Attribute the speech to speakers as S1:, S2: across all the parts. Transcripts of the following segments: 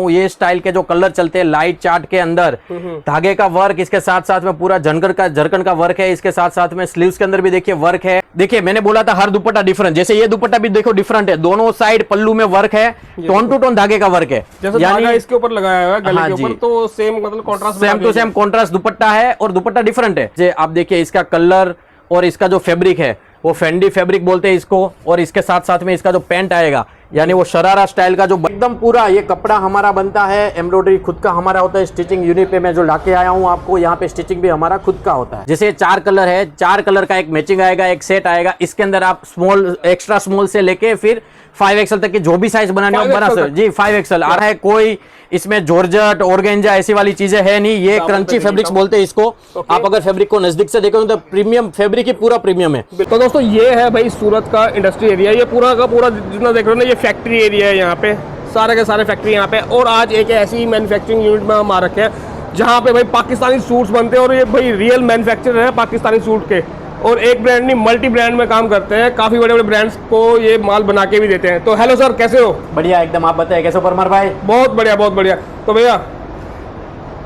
S1: ये स्टाइल के जो कलर चलते हैं लाइट चार्ट के अंदर, धागे का वर्क, इसके साथ साथ में पूरा जरकन का वर्क है, इसके साथ साथ में स्लीव्स के अंदर भी देखिए वर्क है। देखिए मैंने बोला था हर दुपट्टा डिफरेंट, जैसे ये दुपट्टा भी देखो डिफरेंट है, दोनों साइड पल्लू में वर्क है, टोन टू टोन धागे का वर्क है,
S2: जैसे धागा इसके ऊपर लगाया हुआ है गले के ऊपर, तो सेम मतलब contrast,
S1: same to same contrast दुपट्टा है और दुपट्टा डिफरेंट है। जैसे आप देखिए इसका कलर और इसका जो फैब्रिक है वो फेंडी फैब्रिक बोलते हैं इसको, और इसके साथ साथ में इसका जो पैंट आएगा यानी वो शरारा स्टाइल का जो एकदम पूरा ये कपड़ा हमारा बनता है, एम्ब्रॉयडरी खुद का हमारा होता है, स्टिचिंग यूनिट पे मैं जो लाके आया हूँ आपको, यहाँ पे स्टिचिंग भी हमारा खुद का होता है। जैसे 4 कलर है, 4 कलर का एक मैचिंग आएगा, एक सेट आएगा, इसके अंदर आप स्मॉल एक्स्ट्रा स्मॉल से लेके फिर 5XL तक की जो भी साइज बनाने हो बना सकते जी। 5XL आ रहा है, कोई इसमें जॉर्जेट ऑर्गेंजा ऐसी वाली चीजें है नहीं, ये क्रंची फैब्रिक्स बोलते हैं इसको। आप अगर फैब्रिक को नजदीक से देखो तो प्रीमियम फैब्रिक ही पूरा प्रीमियम है।
S2: तो दोस्तों ये है भाई सूरत का इंडस्ट्री एरिया, ये पूरा का पूरा जितना देख रहे हो ना ये फैक्ट्री एरिया है, यहाँ पे सारे के सारे फैक्ट्री यहाँ पे। और आज एक ऐसी मैन्युफैक्चरिंग यूनिट में हम आ रखे हैं जहाँ पे भाई पाकिस्तानी सूट्स बनते हैं, और ये भाई रियल मैन्युफैक्चरर है पाकिस्तानी सूट के, और एक ब्रांड नहीं मल्टी ब्रांड में काम करते हैं, काफी बड़े बड़े ब्रांड्स को ये माल बना के भी देते हैं। तो हेलो सर, कैसे हो?
S1: बढ़िया एकदम, आप बताएं कैसे हो परमार भाई?
S2: बहुत बढ़िया बहुत बढ़िया। तो भैया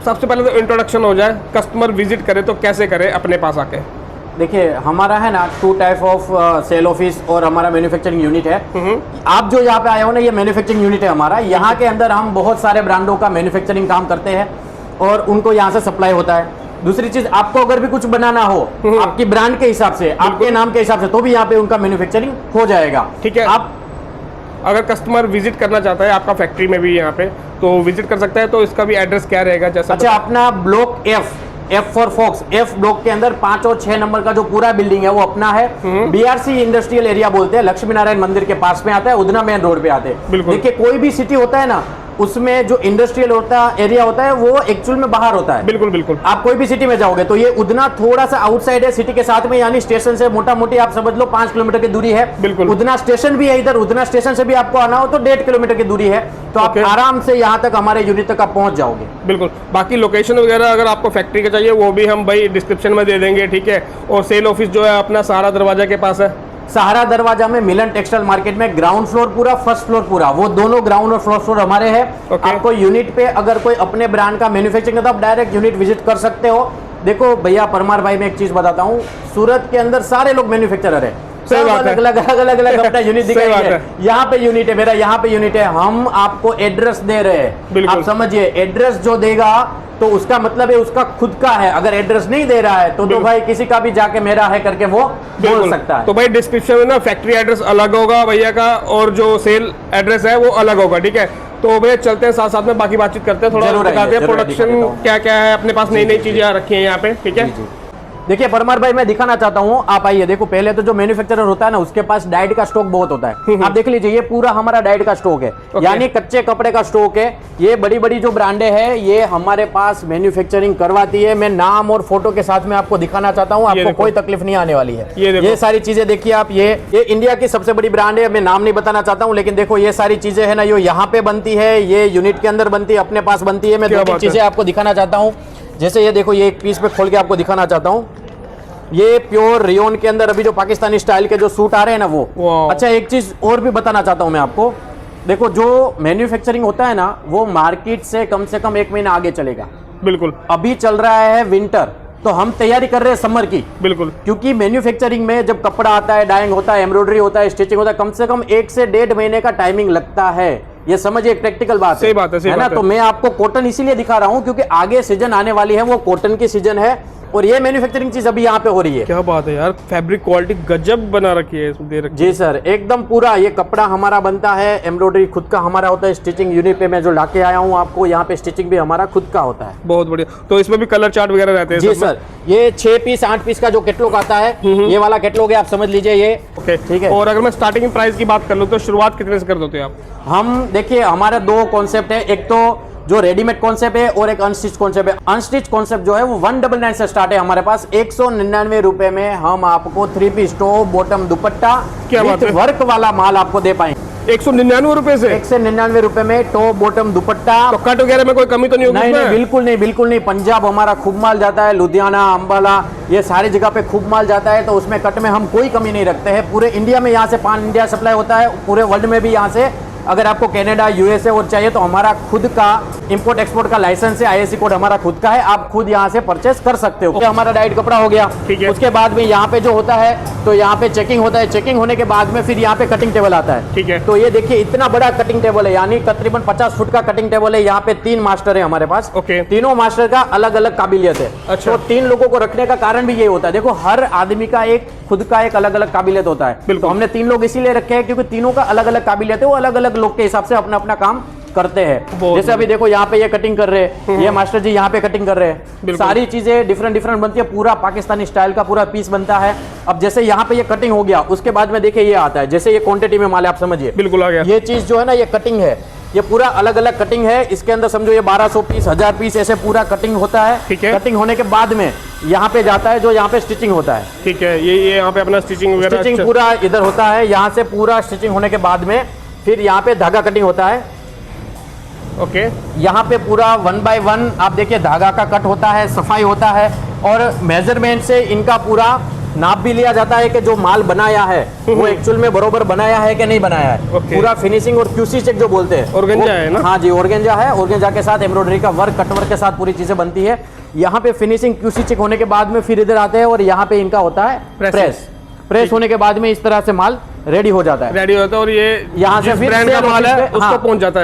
S2: सबसे पहले तो इंट्रोडक्शन हो जाए, कस्टमर विजिट करे तो कैसे करे अपने पास आके?
S1: देखिए हमारा है ना 2 टाइप ऑफ सेल ऑफिस और हमारा मैन्युफैक्चरिंग यूनिट है। आप जो यहाँ पे आए हो ना, ये मैन्युफैक्चरिंग यूनिट है हमारा। यहाँ के अंदर हम बहुत सारे ब्रांडों का मैन्युफैक्चरिंग काम करते हैं और उनको यहाँ से सप्लाई होता है। दूसरी चीज, आपको अगर भी कुछ बनाना हो आपकी ब्रांड के हिसाब से, आपके नाम के हिसाब से, तो भी यहाँ पे उनका मैन्युफैक्चरिंग हो जाएगा।
S2: ठीक है, आप अगर कस्टमर विजिट करना चाहता है आपका फैक्ट्री में भी यहाँ पे, तो विजिट कर सकता है। तो इसका भी एड्रेस क्या रहेगा? जैसा
S1: अच्छा, अपना block F for fox, F block के अंदर 5 और 6 नंबर का जो पूरा बिल्डिंग है वो अपना है। BRC इंडस्ट्रियल एरिया बोलते हैं, लक्ष्मी नारायण मंदिर के पास में आता है, उधना मेन रोड पे आते हैं। देखिए कोई भी सिटी होता है ना, उसमें जो इंडस्ट्रियल एरिया होता है वो एक्चुअल में बाहर होता है।
S2: बिल्कुल बिल्कुल।
S1: आप कोई भी सिटी में जाओगे तो ये उधना थोड़ा सा आउटसाइड है सिटी के साथ में, यानी स्टेशन से मोटा मोटी आप समझ लो 5 किलोमीटर की दूरी है।
S2: बिल्कुल।
S1: उधना स्टेशन भी है इधर, उधना स्टेशन से भी आपको आना हो तो 1.5 किलोमीटर की दूरी है, तो आप आराम से यहाँ तक हमारे यूनिट तक आप पहुंच जाओगे।
S2: बिल्कुल। बाकी लोकेशन वगैरह अगर आपको फैक्ट्री का चाहिए वो भी हम भाई डिस्क्रिप्शन में दे देंगे, ठीक है। और सेल ऑफिस जो है अपना सहारा दरवाजा के पास है,
S1: सहारा दरवाजा में मिलन टेक्सटाइल मार्केट में ग्राउंड फ्लोर पूरा, फर्स्ट फ्लोर पूरा, वो दोनों ग्राउंड और फर्स्ट फ्लोर हमारे हैं। आपको यूनिट पे अगर कोई अपने ब्रांड का मैन्युफैक्चरिंग है तो आप डायरेक्ट यूनिट विजिट कर सकते हो। देखो भैया परमार भाई, मैं एक चीज बताता हूँ, सूरत के अंदर सारे लोग मैन्युफैक्चरर है, अलग अलग अपना यूनिट दिखाएंगे। यहाँ पे यूनिट है मेरा, यहाँ पे यूनिट है, हम आपको एड्रेस दे रहे हैं। आप समझिए, एड्रेस जो देगा तो उसका मतलब है उसका खुद का है, अगर एड्रेस नहीं दे रहा है तो भाई किसी का भी जाके मेरा है करके वो बोल सकता है।
S2: तो भाई डिस्क्रिप्शन में ना फैक्ट्री एड्रेस अलग होगा भैया का, और जो सेल एड्रेस है वो अलग होगा, ठीक है। तो भैया चलते हैं, साथ साथ में बाकी बातचीत करते हैं, थोड़ा दिखाते हैं प्रोडक्शन क्या क्या है अपने पास, नई नई चीजें रखी है यहाँ पे, ठीक है।
S1: देखिए परमार भाई, मैं दिखाना चाहता हूँ, आप आइए। देखो पहले तो जो मैन्युफैक्चरर होता है ना उसके पास डाइट का स्टॉक बहुत होता है। आप देख लीजिए, ये पूरा हमारा डाइट का स्टॉक है, यानी कच्चे कपड़े का स्टॉक है। ये बड़ी बड़ी जो ब्रांडें हैं ये हमारे पास मैन्युफैक्चरिंग करवाती है। मैं नाम और फोटो के साथ में आपको दिखाना चाहता हूँ, आपको कोई तकलीफ नहीं आने वाली है। ये सारी चीजें देखिए आप, ये इंडिया की सबसे बड़ी ब्रांड है, मैं नाम नहीं बताना चाहता हूँ, लेकिन देखो ये सारी चीजें है ना, ये यहाँ पे बनती है, ये यूनिट के अंदर बनती है, अपने पास बनती है। मैं 2-3 चीजें आपको दिखाना चाहता हूँ। जैसे ये देखो, ये एक पीस पे खोल के आपको दिखाना चाहता हूँ, ये प्योर रेयन के अंदर अभी जो पाकिस्तानी स्टाइल के जो सूट आ रहे हैं ना वो। अच्छा, एक चीज और भी बताना चाहता हूं मैं आपको, देखो जो मैन्युफैक्चरिंग होता है ना वो मार्केट से कम 1 महीना आगे चलेगा।
S2: बिल्कुल।
S1: अभी चल रहा है विंटर, तो हम तैयारी कर रहे हैं समर की। बिल्कुल। क्योंकि मैन्युफैक्चरिंग में जब कपड़ा आता है, डाइंग होता है, एम्ब्रॉयडरी होता है, स्टिचिंग होता है, कम से कम 1 से 1.5 महीने का टाइमिंग लगता है। ये समझिए, एक प्रैक्टिकल बात है।
S2: सही बात है
S1: ना। तो मैं आपको कॉटन इसीलिए दिखा रहा हूँ क्योंकि आगे सीजन आने वाली है, वो कॉटन की सीजन है, और ये मैन्युफैक्चरिंग चीज अभी यहाँ पे हो रही है।
S2: क्या बात है यार, फैब्रिक क्वालिटी गजब बना रखी है, दे रखी है।
S1: जी सर, एकदम पूरा ये कपड़ा हमारा बनता है, एम्ब्रॉयडरी खुद का हमारा होता है, स्टिचिंग यूनिट पे मैं जो लाके आया हूँ आपको, यहाँ पे स्टिचिंग भी हमारा खुद का होता है।
S2: बहुत बढ़िया। तो इसमें भी कलर चार्ट वगैरह रहते हैं?
S1: जी सर, ये 6 पीस 8 पीस का जो कैटलॉग आता है, ये वाला कैटलॉग है, आप समझ लीजिए ये। ठीक है।
S2: और अगर मैं स्टार्टिंग प्राइस की बात कर लूँ तो शुरुआत कितने से कर देते हैं आप?
S1: हम देखिए, हमारे 2 कॉन्सेप्ट है, एक तो जो रेडीमेड कॉन्सेप्ट है और एक अनस्टिच कॉन्सेप्ट है। अनस्टिच कॉन्सेप्ट जो है वो 199 से स्टार्ट है हमारे पास। 199 रुपए में हम आपको 3 पीस टॉप बॉटम दुपट्टा विद वर्क वाला माल आपको दे पाएंगे।
S2: 199 रुपए से?
S1: 199 रुपए में टॉप बॉटम दुपट्टा।
S2: तो कट वगैरह में कोई कमी तो नहीं होगी?
S1: नहीं, बिल्कुल नहीं, बिल्कुल नहीं। पंजाब हमारा खूब माल जाता है, लुधियाना, अंबाला, ये सारी जगह पे खूब माल जाता है, तो उसमें कट में हम कोई कमी नहीं रखते हैं। पूरे इंडिया में यहाँ से पान इंडिया सप्लाई होता है, पूरे वर्ल्ड में भी यहाँ से अगर आपको कनाडा यूएसए और चाहिए तो हमारा खुद का इंपोर्ट एक्सपोर्ट का लाइसेंस है, आईएससी कोड हमारा खुद का है, आप खुद यहाँ से परचेस कर सकते हो। हमारा डाइट कपड़ा हो गया,
S2: ठीक है।
S1: उसके बाद में यहाँ पे जो होता है तो यहाँ पे चेकिंग होता है, चेकिंग होने के बाद में फिर यहाँ पे कटिंग टेबल आता है,
S2: ठीक है।
S1: तो ये देखिए इतना बड़ा कटिंग टेबल है, यानी तकरीबन 50 फुट का कटिंग टेबल है। यहाँ पे 3 मास्टर है हमारे पास,
S2: ओके।
S1: तीनों मास्टर का अलग अलग काबिलियत है।
S2: अच्छा।
S1: तो 3 लोगों को रखने का कारण भी ये होता है, देखो हर आदमी का एक खुद का एक अलग अलग काबिलियत होता है, तो हमने 3 लोग इसीलिए रखे हैं क्योंकि तीनों का अलग अलग काबिलियत है, वो अलग अलग लोग के हिसाब से अपना अपना काम करते हैं। जैसे अभी देखो यहाँ पे ये कटिंग कर रहे हैं, ये मास्टर जी यहाँ पे कटिंग कर रहे हैं, सारी चीजें डिफरेंट डिफरेंट बनती है, पूरा पाकिस्तानी स्टाइल का पूरा पीस बनता है। अब जैसे यहाँ पे ये कटिंग हो गया, उसके बाद में देखिए ये आता है, जैसे ये क्वांटिटी में माल है, आप समझिए
S2: बिल्कुल आ गया।
S1: ये चीज जो है ना ये कटिंग है, ये पूरा अलग अलग कटिंग है, इसके अंदर समझो ये 1200 पीस 1000 पीस ऐसे पूरा कटिंग होता है,
S2: ठीक है।
S1: कटिंग होने के बाद में यहाँ पे जाता है, जो यहाँ पे स्टिचिंग होता है,
S2: ठीक है। ये यहाँ पे अपना स्टिचिंग वगैरह
S1: स्टिचिंग पूरा इधर होता है, यहाँ से पूरा स्टिचिंग होने के बाद में फिर यहाँ पे धागा कटिंग होता है,
S2: ओके।
S1: यहाँ पे पूरा 1 बाय 1 आप देखिए धागा का कट होता है, सफाई होता है, और मेजरमेंट से इनका पूरा नाप भी लिया जाता है कि जो माल बनाया है वो एक्चुअल में बरोबर बनाया है कि नहीं बनाया है। पूरा फिनिशिंग और क्यूसी चेक जो बोलते हैं,
S2: ऑर्गेंजा है ना?
S1: हाँ जी ऑर्गेंजा है, ऑर्गेंजा के साथ एम्ब्रॉयडरी का वर्क कटवर्क के साथ पूरी चीजें बनती है। यहाँ पे फिनिशिंग क्यूसी चेक होने के बाद में फिर इधर आते हैं और यहाँ पे इनका होता है प्रेस होने के बाद में इस तरह से माल रेडी हो जाता है,
S2: रेडी होता है, और ये
S1: यहाँ से फिर
S2: ब्रांड का माल है उसको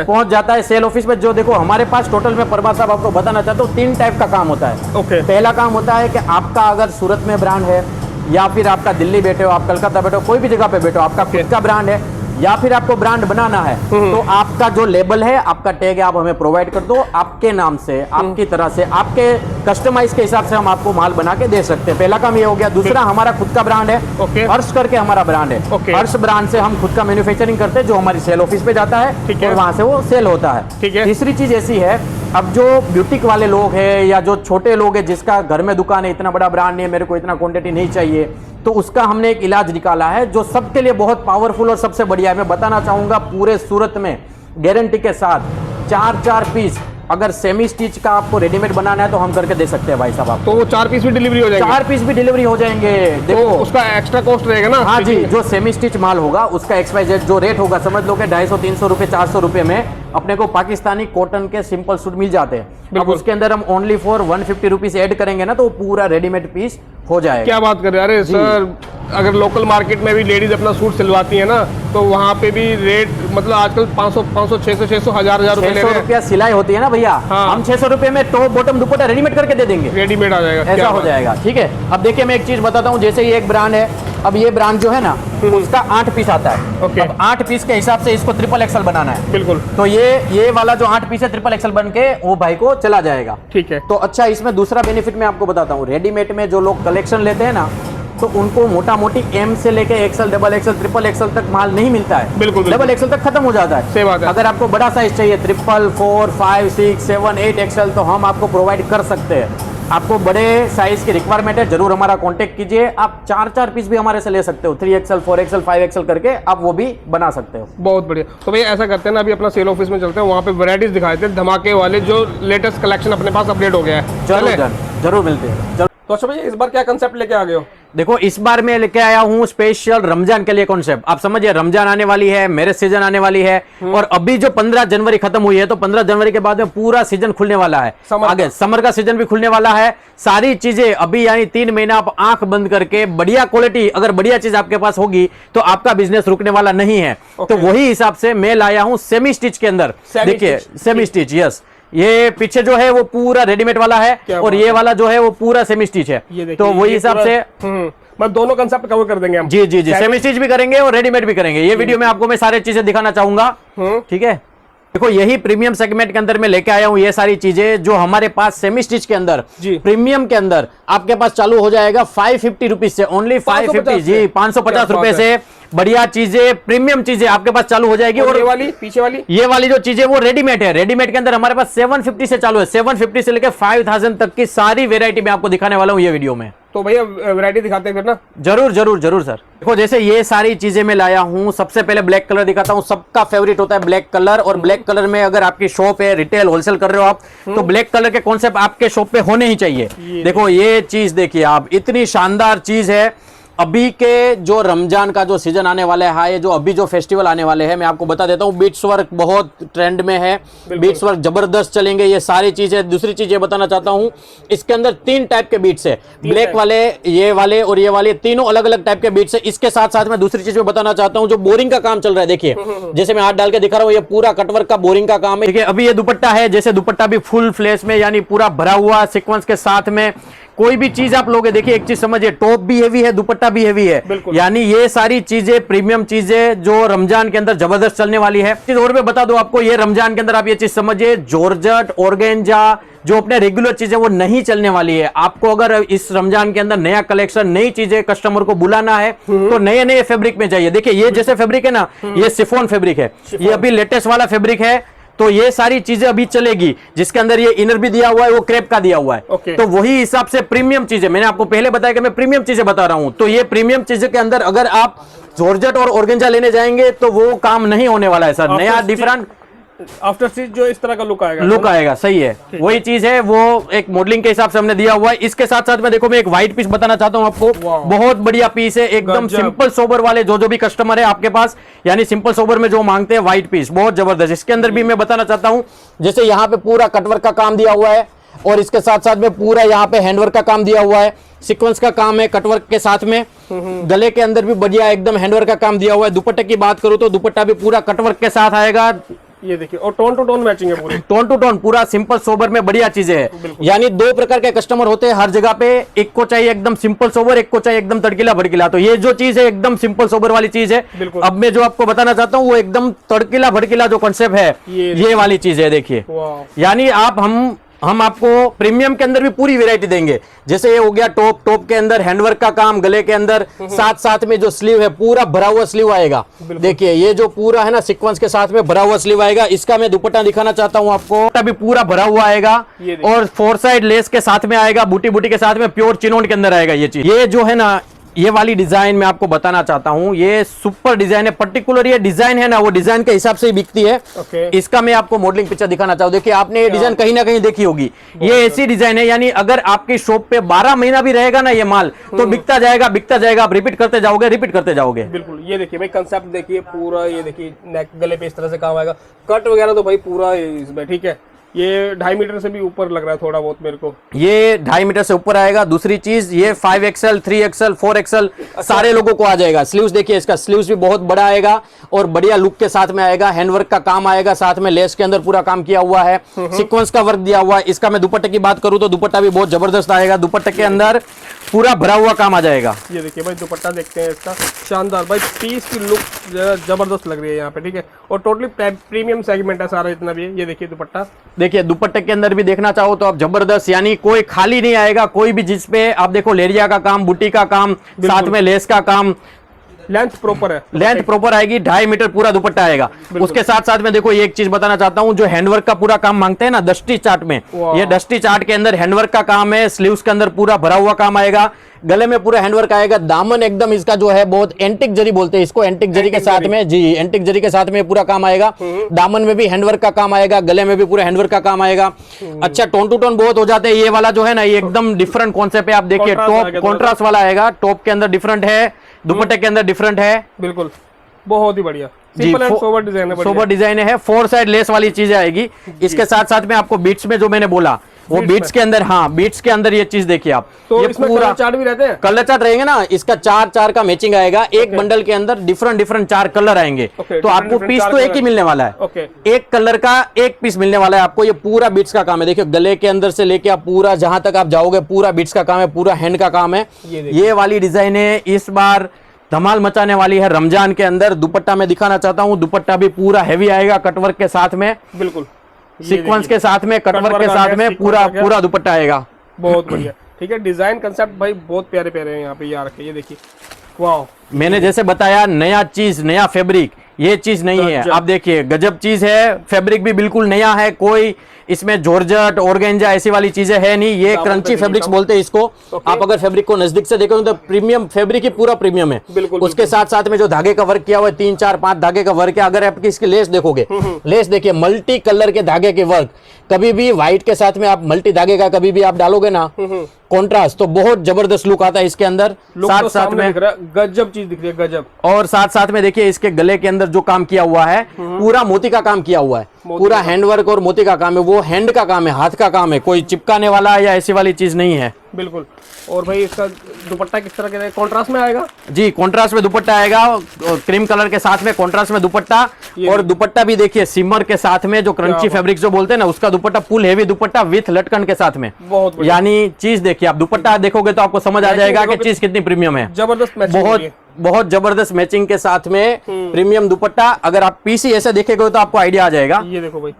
S2: पहुंच जाता है
S1: सेल ऑफिस में। जो देखो हमारे पास टोटल में परबाज साहब आपको बताना चाहता हूँ 3 टाइप का काम होता है।
S2: ओके।
S1: पहला काम होता है कि आपका अगर सूरत में ब्रांड है, या फिर आपका दिल्ली बैठे हो, आप कलकत्ता बैठे हो, कोई भी जगह पे बैठे हो, आपका खुद का ब्रांड है, या फिर आपको ब्रांड बनाना है, तो आपका जो लेबल है, आपका टैग है, आप हमें प्रोवाइड कर दो, आपके नाम से, आपकी तरह से, आपके कस्टमाइज के हिसाब से हम आपको माल बना के दे सकते हैं। पहला काम ये हो गया। दूसरा हमारा खुद का ब्रांड है, हर्ष करके हमारा ब्रांड है, हर्ष ब्रांड से हम खुद का मैन्युफैक्चरिंग करते हैं, जो हमारी सेल ऑफिस पे जाता है और वहां से वो सेल होता है। तीसरी चीज ऐसी है, अब जो ब्यूटिक वाले लोग हैं या जो छोटे लोग हैं जिसका घर में दुकान है, इतना बड़ा ब्रांड नहीं है, मेरे को इतना क्वांटिटी नहीं चाहिए, तो उसका हमने एक इलाज निकाला है जो सबके लिए बहुत पावरफुल और सबसे बढ़िया है। मैं बताना चाहूंगा पूरे सूरत में गारंटी के साथ 4 पीस अगर सेमी स्टिच का आपको रेडीमेड बनाना है तो हम करके दे सकते हैं भाई साहब आपको।
S2: तो वो 4 पीस भी डिलीवरी हो जाएंगे?
S1: 4 पीस भी डिलीवरी हो जाएंगे। देखो
S2: तो उसका एक्स्ट्रा कॉस्ट रहेगा ना?
S1: हाँ जी, जो सेमी स्टिच माल होगा उसका एक्सवाइजेड जो रेट होगा, समझ लो कि 250-300 रुपए 400 रुपए में अपने को पाकिस्तानी कॉटन के सिंपल सूट मिल जाते हैं। अब उसके अंदर हम ओनली फॉर 150 रुपीज ऐड करेंगे ना तो पूरा रेडीमेड पीस हो जाएगा।
S2: क्या बात कर रहे हैं? अरे सर, अगर लोकल मार्केट में भी लेडीज अपना सूट सिलवाती है ना, तो वहाँ पे भी रेट मतलब आजकल 500, 600, 1000 रुपए ले रहे हैं।
S1: रुपया सिलाई होती है ना भैया, हम 600 रुपए में टॉप बॉटम दुपट्टा रेडीमेड करके दे देंगे,
S2: रेडीमेड आ जाएगा,
S1: ऐसा हो जाएगा। ठीक है, अब देखिए मैं एक चीज बताता हूँ, जैसे ये एक ब्रांड है, अब ये ब्रांड जो है ना उसका 8 पीस आता है।
S2: ओके।
S1: अब 8 पीस के हिसाब से इसको ट्रिपल एक्सल बनाना है।
S2: बिल्कुल।
S1: तो ये वाला जो 8 पीस है ट्रिपल एक्सल बन के वो भाई को चला जाएगा।
S2: ठीक है।
S1: तो अच्छा, इसमें दूसरा बेनिफिट मैं आपको बताता हूँ, रेडीमेड में जो लोग कलेक्शन लेते हैं ना तो उनको मोटा मोटी एम से लेके XL, double XL, triple XL तक माल नहीं मिलता है।
S2: बिल्कुल।
S1: डबल एक्सल तक खत्म हो जाता है।
S2: सही बात है।
S1: अगर आपको बड़ा साइज चाहिए 3, 4, 5, 6, 7, 8 एक्सल तो हम आपको प्रोवाइड कर सकते हैं। आपको बड़े साइज की रिक्वायरमेंट है, जरूर हमारा कांटेक्ट कीजिए। आप 4 पीस भी हमारे से ले सकते हो, 3 एक्सल, 4 एक्सल, 5 एक्सल करके आप वो भी बना सकते हो।
S2: बहुत बढ़िया। तो भैया ऐसा करते हैं ना, अभी अपना सेल ऑफिस में चलते हैं, वहाँ पे वैरायटीज दिखाए थे धमाके वाले, जो लेटेस्ट कलेक्शन अपने पास अपडेट हो गया है।
S1: जरूर मिलते हैं।
S2: तो अच्छा भैया, इस बार क्या कंसेप्ट लेके आ गए हो?
S1: देखो इस बार मैं लेके आया हूँ स्पेशल रमजान के लिए कॉन्सेप्ट। आप समझिए, रमजान आने वाली है, मैरिज सीजन आने वाली है, और अभी जो 15 जनवरी खत्म हुई है तो 15 जनवरी के बाद में पूरा सीजन खुलने वाला है, आगे समर का सीजन भी खुलने वाला है। सारी चीजें अभी यानी 3 महीना आप आंख बंद करके बढ़िया क्वालिटी, अगर बढ़िया चीज आपके पास होगी तो आपका बिजनेस रुकने वाला नहीं है। तो वही हिसाब से मैं लाया हूँ सेमी स्टिच के अंदर। देखिए सेमी स्टिच, यस, ये पीछे जो है वो पूरा रेडीमेड वाला है और ये वाला जो है वो पूरा सेमी स्टिच है। तो वही हिसाब से
S2: मतलब दोनों कंसेप्ट कवर कर देंगे हम।
S1: जी जी जी, सेमी स्टिच भी करेंगे और रेडीमेड भी करेंगे। ये वीडियो में आपको मैं सारी चीजें दिखाना चाहूंगा। ठीक है, देखो यही प्रीमियम सेगमेंट के अंदर मैं लेके आया हूँ ये सारी चीजें, जो हमारे पास सेमी स्टिच के अंदर प्रीमियम के अंदर आपके पास चालू हो जाएगा 550 रुपीज से, ओनली 550 जी, 550 रुपए से बढ़िया चीजें, प्रीमियम चीजें आपके पास चालू हो जाएगी। और
S2: ये वाली पीछे वाली,
S1: ये वाली जो चीजें वो रेडीमेड है, रेडीमेड के अंदर हमारे पास 750 से चालू है, 750 से लेकर 5000 तक की सारी वेरायटी मैं आपको दिखाने वाला हूँ ये वीडियो में।
S2: तो भैया वैरायटी दिखाते हैं फिर ना।
S1: जरूर जरूर जरूर सर। देखो जैसे ये सारी चीजें मैं लाया हूँ, सबसे पहले ब्लैक कलर दिखाता हूँ, सबका फेवरेट होता है ब्लैक कलर। और ब्लैक कलर में अगर आपकी शॉप है, रिटेल होलसेल कर रहे हो आप, तो ब्लैक कलर के कॉन्सेप्ट आपके शॉप पे होने ही चाहिए। देखो ये चीज देखिए आप, इतनी शानदार चीज है। अभी के जो रमजान का जो सीजन आने वाला है, हाँ, ये जो अभी जो फेस्टिवल आने वाले हैं, मैं आपको बता देता हूँ, बीट्स वर्क बहुत ट्रेंड में है, बीट्स वर्क जबरदस्त चलेंगे ये सारी चीजें। दूसरी चीज ये बताना चाहता हूँ, इसके अंदर 3 टाइप के बीट्स है, ब्लैक वाले, ये वाले और ये वाले, तीनों अलग अलग टाइप के बीट्स है। इसके साथ साथ मैं दूसरी चीज में बताना चाहता हूँ, जो बोरिंग का काम चल रहा है, देखिए जैसे मैं हाथ डाल के दिखा रहा हूँ, ये पूरा कटवर्क का बोरिंग का काम है। देखिए अभी ये दुपट्टा है, जैसे दुपट्टा भी फुल फ्लैश में, यानी पूरा भरा हुआ सीक्वेंस के साथ में कोई भी चीज आप लोगे, देखिए एक चीज समझिए, टॉप भी हेवी है, दुपट्टा भी हेवी है, यानी ये सारी चीजें प्रीमियम चीजें जो रमजान के अंदर जबरदस्त चलने वाली है। चीज और मैं बता दूं आपको, ये रमजान के अंदर आप ये चीज समझिए, जॉर्जेट, ऑर्गेंजा, जो अपने रेगुलर चीजें वो नहीं चलने वाली है। आपको अगर इस रमजान के अंदर नया कलेक्शन, नई चीजें कस्टमर को बुलाना है तो नए नए फैब्रिक में जाइए। देखिए ये जैसे फैब्रिक है ना, ये शिफॉन फैब्रिक है, ये अभी लेटेस्ट वाला फैब्रिक है, तो ये सारी चीजें अभी चलेगी। जिसके अंदर ये इनर भी दिया हुआ है, वो क्रेप का दिया हुआ है, तो वही हिसाब से प्रीमियम चीजें, मैंने आपको पहले बताया कि मैं प्रीमियम चीजें बता रहा हूं, तो ये प्रीमियम चीजें के अंदर अगर आप जॉर्जेट और ऑर्गेंजा लेने जाएंगे तो वो काम नहीं होने वाला है सर। नया डिफरेंट
S2: आफ्टर स्टिच जो इस तरह का लुक
S1: आएगा, सही है, वही चीज है, वो एक मॉडलिंग के हिसाब से हमने दिया हुआ है। इसके साथ साथ में देखो, मैं एक व्हाइट पीस बताना चाहता हूं आपको, बहुत बढ़िया पीस है, एकदम सिंपल सोबर वाले जो भी कस्टमर है आपके पास, यानी सिंपल सोबर में जो मांगते हैं, व्हाइट पीस बहुत जबरदस्त। इसके अंदर भी मैं बताना चाहता हूं, जैसे यहाँ पे पूरा कटवर्क का काम दिया हुआ है, और इसके साथ साथ में पूरा यहाँ पे हैंडवर्क का काम दिया हुआ है, सीक्वेंस का काम है कटवर्क के साथ में, गले के अंदर भी बढ़िया एकदम हैंडवर्क का काम दिया हुआ है। दुपट्टे की बात करूं तो दुपट्टा भी पूरा कटवर्क के साथ आएगा,
S2: ये देखिए, और टोन टू टोन मैचिंग है पूरी,
S1: टोन टू टोन पूरा सिंपल सोबर में बढ़िया चीजें है। यानी 2 प्रकार के कस्टमर होते हैं हर जगह पे, एक को चाहिए एकदम सिंपल सोबर, एक को चाहिए एकदम तड़कीला भड़कीला, तो ये जो चीज है एकदम सिंपल सोबर वाली चीज है। अब मैं जो आपको बताना चाहता हूँ वो एकदम तड़कीला भड़कीला जो कॉन्सेप्ट है, ये वाली चीज है। देखिए यानी हम आपको प्रीमियम के अंदर भी पूरी वैरायटी देंगे। जैसे ये हो गया टॉप के अंदर हैंडवर्क का काम, गले के अंदर साथ साथ में जो स्लीव है पूरा भरा हुआ स्लीव आएगा। देखिए ये जो पूरा है ना सीक्वेंस के साथ में भरा हुआ स्लीव आएगा। इसका मैं दुपट्टा दिखाना चाहता हूँ आपको, अभी पूरा भरा हुआ आएगा और 4 साइड लेस के साथ में आएगा, बूटी के साथ में प्योर चिनोन के अंदर आएगा ये चीज। ये जो है ना, ये वाली डिजाइन मैं आपको बताना चाहता हूँ, ये सुपर डिजाइन है, पर्टिकुलर ये डिजाइन है ना, वो डिजाइन के हिसाब से ही बिकती है। इसका मैं आपको मॉडलिंग पिक्चर दिखाना चाहूँ। देखिए आपने ये डिजाइन कहीं ना कहीं देखी होगी, ये ऐसी डिजाइन है, यानी अगर आपकी शॉप पे 12 महीना भी रहेगा ना ये माल, तो बिकता जाएगा, आप रिपीट करते जाओगे।
S2: बिल्कुल, ये देखिए भाई कंसेप्ट देखिए पूरा, ये देखिए नेक गले पे इस तरह से काम आएगा, कट वगैरह तो भाई पूरा इसमें ठीक है। ये 2.5 मीटर से भी ऊपर लग रहा है थोड़ा बहुत मेरे को,
S1: ये 2.5 मीटर से ऊपर आएगा। दूसरी चीज ये 5XL, 3XL, 4XL सारे लोगों को आ जाएगा। स्लीव्स देखिए, इसका स्लीव्स भी बहुत बड़ा आएगा और बढ़िया लुक के साथ में आएगा। हैंडवर्क का काम आएगा, साथ में लेस के अंदर पूरा काम किया हुआ है, सीक्वेंस का वर्क दिया हुआ है। इसका मैं दुपट्टे की बात करूं तो दुपट्टा भी बहुत जबरदस्त आएगा, दुपट्टे के अंदर पूरा भरा हुआ काम आ जाएगा।
S2: ये देखिए भाई दुपट्टा देखते हैं इसका, शानदार भाई, पीस की लुक जबरदस्त लग रही है यहाँ पे, ठीक है। और टोटली प्रीमियम सेगमेंट है सारा जितना भी है। ये देखिए दुपट्टा,
S1: देखिए दुपट्टे के अंदर भी देखना चाहो तो आप जबरदस्त, यानी कोई खाली नहीं आएगा कोई भी, जिस पे आप देखो लेरिया का काम, बूटी का काम, साथ में लेस का काम,
S2: लेंथ प्रॉपर है,
S1: लेंथ प्रॉपर आएगी, 2.5 मीटर पूरा दुपट्टा आएगा। उसके साथ साथ में देखो ये एक चीज बताना चाहता हूं, जो हैंडवर्क का पूरा काम मांगते हैं ना डस्टी चार्ट में, ये डस्टी चार्ट के अंदर हैंडवर्क का काम है। स्लीव्स के अंदर पूरा भरा हुआ काम आएगा, गले में पूरा हैंडवर्क आएगा। दामन एकदम इसका जो है बहुत एंटिक जरी बोलते हैं इसको, एंटिक जरी के साथ में, जी एंटिक जरी के साथ में पूरा काम आएगा। दामन में भी हैंडवर्क का काम आएगा, गले में भी पूरा हैंडवर्क का काम आएगा। अच्छा टोन टू टोन बहुत हो जाते हैं। ये वाला जो है ना, ये एकदम डिफरेंट कॉन्सेप्ट है। आप देखिए टॉप कॉन्ट्रास्ट वाला आएगा, टॉप के अंदर डिफरेंट है, दुपट्टे के अंदर डिफरेंट है।
S2: बिल्कुल बहुत ही बढ़िया, सिंपल एंड सोबर डिजाइन है,
S1: सोबर डिजाइन है। 4 साइड लेस वाली चीजें आएगी। इसके साथ साथ में आपको बीट्स में जो मैंने बोला, वो बीट्स के अंदर, हाँ बीट्स के अंदर ये चीज देखिए आप,
S2: तो
S1: ये
S2: इसमें
S1: पूरा
S2: कलर चार्ट भी रहते हैं,
S1: कलर चार्ट रहेंगे ना। इसका 4 का मैचिंग आएगा, एक बंडल के अंदर डिफरेंट 4 कलर आएंगे। तो आपको पीस तो एक ही मिलने वाला है, एक कलर का एक पीस मिलने वाला है आपको। ये पूरा बीट्स का काम है, देखिए गले के अंदर से लेके आप पूरा जहां तक आप जाओगे पूरा बीट्स का काम है, पूरा हैंड का काम है। ये वाली डिजाइन है, इस बार धमाल मचाने वाली है रमजान के अंदर। दुपट्टा में दिखाना चाहता हूँ, दुपट्टा भी पूरा हैवी आएगा, कटवर्क के साथ में,
S2: बिल्कुल
S1: सीक्वेंस के साथ में, कटवर्क के साथ में पूरा दुपट्टा आएगा।
S2: बहुत बढ़िया, ठीक है। डिजाइन कंसेप्ट भाई बहुत प्यारे प्यारे हैं यहाँ पे, यार ये देखिए, वाह।
S1: मैंने जैसे बताया, नया चीज, नया फैब्रिक, ये चीज नहीं है।
S2: गजब।
S1: आप देखिए गजब चीज है, फैब्रिक भी बिल्कुल नया है, कोई इसमें जॉर्जेट ऑर्गेंजा ऐसी वाली चीजें है नहीं, ये
S2: दामन
S1: क्रंची
S2: पे
S1: फैब्रिक्स
S2: देखता
S1: बोलते हैं इसको।
S2: ओके।
S1: आप अगर फैब्रिक को नजदीक से देखोगे तो प्रीमियम फैब्रिक ही पूरा प्रीमियम है।
S2: बिल्कुल,
S1: उसके साथ साथ में जो धागे का वर्क किया हुआ है 3 4 5 धागे का वर्क है। अगर आप इसकी लेस देखोगे, लेस देखिए मल्टी कलर के धागे के वर्क, कभी भी व्हाइट के साथ में आप मल्टी धागे का कभी भी आप डालोगे ना कॉन्ट्रास्ट, तो बहुत जबरदस्त लुक आता है इसके अंदर।
S2: लुक
S1: साथ
S2: तो
S1: साथ
S2: सामने
S1: में
S2: दिख रहा है, गजब चीज दिख रही है, गजब।
S1: और साथ साथ में देखिए इसके गले के अंदर जो काम किया हुआ है पूरा मोती का काम किया हुआ है, पूरा हैंडवर्क और मोती का काम है। वो हैंड का काम है, हाथ का काम है, कोई चिपकाने वाला या ऐसी वाली चीज नहीं है।
S2: बिल्कुल। और भाई इसका दुपट्टा किस तरह के कॉन्ट्रास्ट में आएगा?
S1: जी कॉन्ट्रास्ट में दुपट्टा आएगा, क्रीम कलर के साथ में कॉन्ट्रास्ट में दुपट्टा। और दुपट्टा भी देखिए सिमर के साथ में, जो क्रंची फैब्रिक जो बोलते हैं ना, उसका दुपट्टा फुल हेवी दुपट्टा विथ लटकन के साथ में।
S2: बहुत बढ़िया।
S1: यानी चीज देखिए, आप दुपट्टा देखोगे तो आपको समझ आ जाएगा कि चीज कितनी प्रीमियम है।
S2: जबरदस्त मैचिंग
S1: बहुत बहुत जबरदस्त मैचिंग के साथ में प्रीमियम दुपट्टा। अगर आप पीसी ऐसे देखेगे तो आपको आइडिया आ जाएगा।
S2: ये देखो भाई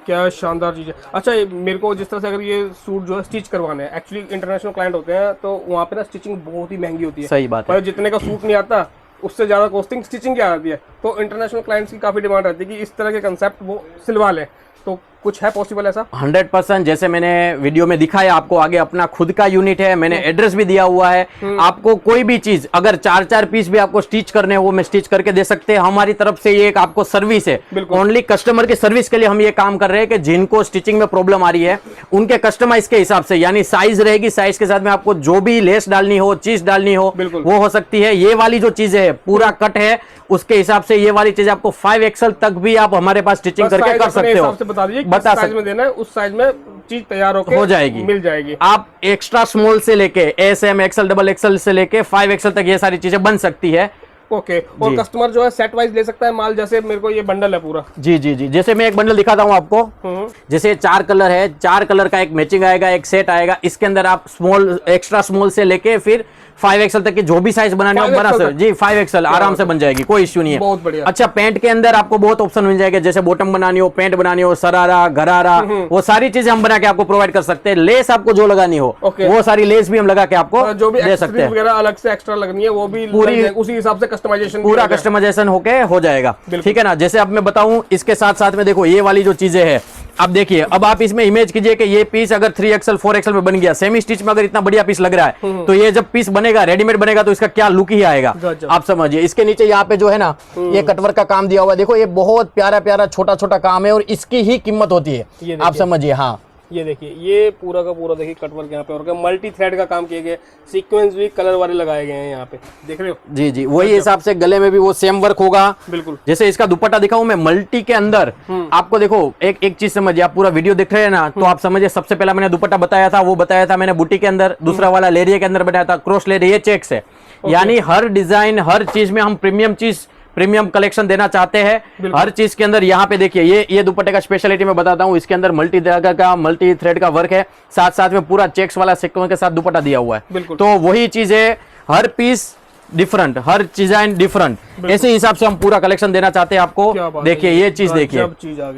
S2: क्या शानदार चीज है। अच्छा मेरे को जिस तरह से अगर ये सूट जो है स्टिच करवाने हैं, एक्चुअली इंटरनेशनल क्लाइंट होते हैं तो वहाँ पे ना स्टिचिंग बहुत ही महंगी होती है।
S1: सही बात है।
S2: पर जितने का सूट नहीं आता उससे ज्यादा कॉस्टिंग स्टिचिंग की आ जाती है। तो इंटरनेशनल क्लाइंट्स की काफी डिमांड रहती है कि इस तरह के कंसेप्ट वो सिलवा लें। तो कुछ है पॉसिबल ऐसा?
S1: 100% जैसे मैंने वीडियो में दिखाया आपको, आगे अपना खुद का यूनिट है, मैंने एड्रेस भी दिया हुआ है। आपको कोई भी चीज अगर 4 पीस भी आपको स्टिच करने हो, वो मैं स्टिच करके दे सकते हैं। हमारी तरफ से ये एक आपको सर्विस है, ओनली कस्टमर की सर्विस के लिए हम ये काम कर रहे हैं कि जिनको स्टिचिंग में प्रॉब्लम आ रही है उनके कस्टमाइज के हिसाब से, यानी साइज रहेगी, साइज के साथ में आपको जो भी लेस डालनी हो, चीज डालनी हो, वो हो सकती है। ये वाली जो चीजें है पूरा कट है, उसके हिसाब से ये वाली चीज आपको 5XL तक भी आप हमारे पास स्टिचिंग करके कर सकते हो।
S2: बता दीजिए
S1: बता
S2: साइज में देना है, उस साइज में चीज तैयार
S1: हो जाएगी,
S2: मिल जाएगी।
S1: आप एक्स्ट्रा स्मॉल से लेके SM XL XXL से लेके 5XL तक ये सारी चीजें बन सकती है।
S2: ओके। और कस्टमर जो है सेट वाइज ले सकता है माल, जैसे मेरे को ये बंडल है पूरा।
S1: जी जी जी, जैसे मैं एक बंडल दिखाता हूँ आपको। जैसे 4 कलर है, 4 कलर का एक मैचिंग आएगा, एक सेट आएगा। इसके अंदर आप स्मॉल, एक्स्ट्रा स्मॉल से लेके फिर 5XL तक की जो भी साइज बनाने हो बना सकते। जी 5XL आराम से बन जाएगी, कोई इश्यू नहीं है।
S2: बहुत बढ़िया।
S1: अच्छा पैंट के अंदर आपको बहुत ऑप्शन मिल जाएगा, जैसे बॉटम बनानी हो, पैंट बनानी हो, सरारा, गरारा, वो सारी चीजें हम बना के आपको प्रोवाइड कर सकते हैं। लेस आपको जो लगानी हो वो सारी लेस भी हम लगा के आपको
S2: जो भी
S1: दे सकते हैं।
S2: वगैरह अलग से एक्स्ट्रा लगनी है वो भी
S1: पूरी
S2: उसी हिसाब से कस्टमाइजेशन
S1: पूरा कस्टमाइजेशन होके हो जाएगा, ठीक है ना। जैसे अब मैं बताऊं इसके साथ साथ में देखो ये वाली जो चीजें हैं, अब देखिए, अब आप इसमें इमेज कीजिए कि ये पीस अगर 3XL 4XL में बन गया, सेमी स्टिच में अगर इतना बढ़िया पीस लग रहा है, तो ये जब पीस बनेगा, रेडीमेड बनेगा, तो इसका क्या लुक ही आएगा, आप समझिए। इसके नीचे यहाँ पे जो है ना, ये कटवर्क का काम दिया हुआ है, देखो ये बहुत प्यारा प्यारा छोटा छोटा काम है और इसकी ही कीमत होती है, आप समझिए। हाँ
S2: ये देखिए, ये पूरा का पूरा देखिए कटवर्क यहाँ पे और मल्टी थ्रेड का काम किए गए, सीक्वेंस भी कलर वाले लगाए गए हैं यहाँ पे, देख रहे हो।
S1: जी जी, वही हिसाब से गले में भी वो सेम वर्क होगा।
S2: बिल्कुल।
S1: जैसे इसका दुपट्टा दिखाऊं मैं मल्टी के अंदर, आपको देखो एक चीज समझिए, आप पूरा वीडियो देख रहे हैं ना, तो आप समझिए सबसे पहला मैंने दुपट्टा बताया था, वो बताया था मैंने बूटी के अंदर, दूसरा वाला लेरिया के अंदर बताया था क्रॉस लेरिया, ये चेक्स है। यानी हर डिजाइन, हर चीज में हम प्रीमियम कलेक्शन देना चाहते हैं। हर चीज के अंदर यहाँ पे देखिए, ये दुपट्टे का स्पेशलिटी मैं बताता हूँ, इसके अंदर मल्टी धागा का, मल्टी थ्रेड का वर्क है, साथ साथ में पूरा चेक्स वाला सीक्वेंस के साथ दुपट्टा दिया हुआ है। तो वही चीज है, हर पीस डिफरेंट, हर डिजाइन डिफरेंट, ऐसे हिसाब से हम पूरा कलेक्शन देना चाहते हैं आपको। देखिए ये चीज देखिए,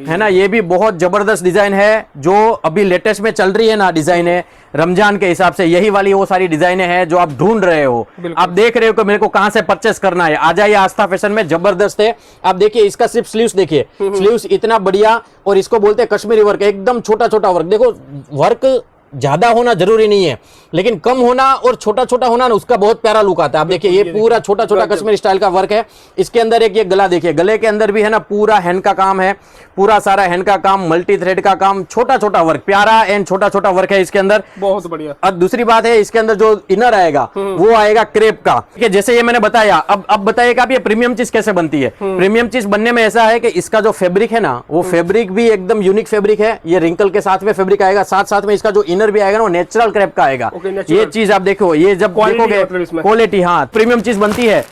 S1: है ना, ये भी बहुत जबरदस्त डिजाइन है, जो अभी लेटेस्ट में चल रही है ना डिजाइन है, रमजान के हिसाब से यही वाली वो सारी डिजाइने हैं जो आप ढूंढ रहे हो। आप देख रहे हो कि मेरे को कहां से परचेस करना है, आ जाइए आस्था फैशन में, जबरदस्त है। आप देखिए इसका सिर्फ स्लीव्स देखिए, स्लीव्स इतना बढ़िया, और इसको बोलते हैं कश्मीरी वर्क, एकदम छोटा छोटा वर्क। देखो वर्क ज्यादा होना जरूरी नहीं है, लेकिन कम होना और छोटा छोटा होना ना, उसका बहुत प्यारा लुक आता है। आप देखिए ये पूरा छोटा छोटा कश्मीरी स्टाइल का वर्क है। इसके अंदर एक ये गला देखिए, गले के अंदर भी है ना पूरा हैंड का काम है, पूरा सारा हैंड का काम, मल्टी थ्रेड का काम, छोटा छोटा वर्क, प्यारा एंड छोटा छोटा वर्क है इसके अंदर,
S2: बहुत बढ़िया।
S1: अब दूसरी बात है, इसके अंदर जो इनर आएगा वो आएगा क्रेप का, ठीक है। जैसे ये मैंने बताया, अब बताइएगा आप ये प्रीमियम चीज कैसे बनती है। प्रीमियम चीज बनने में ऐसा है कि इसका जो फैब्रिक है ना, वो फैब्रिक भी एकदम यूनिक फैब्रिक है। ये रिंकल के साथ में फैब्रिक आएगा, साथ साथ में इसका जो इनर भी आएगा ना, वो नेचुरल क्रेप का आएगा। ये चीज आप देखो, ये जब देखोगे क्वालिटी, हाँ प्रीमियम चीज बनती है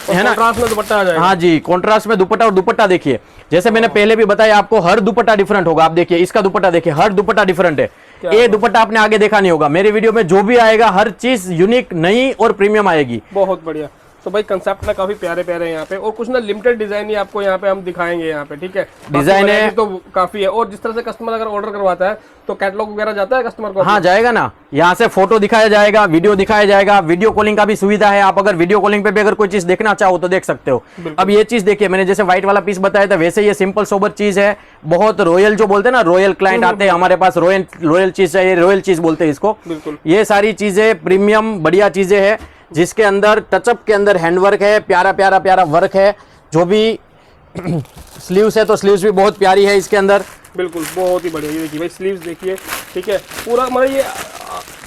S1: ना।
S2: कॉन्ट्रास्ट में दुपट्टा आ जाएगा।
S1: हाँ जी, कॉन्ट्रास्ट में दुपट्टा, और दुपट्टा देखिए जैसे मैंने पहले भी बताया आपको, हर दुपट्टा डिफरेंट होगा। आप देखिए इसका दुपट्टा देखिए, हर दुपट्टा डिफरेंट है। ये दुपट्टा आपने आगे देखा नहीं होगा, मेरे वीडियो में जो भी आएगा हर चीज यूनिक, नई और प्रीमियम आएगी।
S2: बहुत बढ़िया। तो भाई कंसेप्ट ना काफी प्यारे प्यारे हैं यहाँ पे, और कुछ ना लिमिटेड डिजाइन ही आपको यहाँ पे हम दिखाएंगे यहाँ पे, ठीक है।
S1: डिजाइन है
S2: तो काफी है, और जिस तरह से कस्टमर अगर ऑर्डर करवाता है तो कैटलॉग वगैरह जाता है कस्टमर को?
S1: हाँ जाएगा ना, यहाँ से फोटो दिखाया जाएगा, वीडियो दिखाया जाएगा, वीडियो कॉलिंग का भी सुविधा है। आप अगर वीडियो कॉलिंग पे भी अगर कोई चीज देखना चाहो तो देख सकते हो। अब ये चीज देखिए, मैंने जैसे व्हाइट वाला पीस बताया था, वैसे ये सिंपल सोबर चीज है, बहुत रॉयल जो बोलते हैं ना, रॉयल क्लाइंट आते हैं हमारे पास, रॉयल चीज चाहिए, रॉयल चीज बोलते हैं इसको। ये सारी चीजें प्रीमियम बढ़िया चीजें हैं, जिसके अंदर टचअप के अंदर हैंडवर्क है, प्यारा प्यारा प्यारा वर्क है। जो भी स्लीव्स है तो स्लीव्स भी बहुत प्यारी है इसके अंदर,
S2: बिल्कुल बहुत ही बढ़िया। ये देखिए भाई स्लीव्स देखिए, ठीक है, पूरा मतलब ये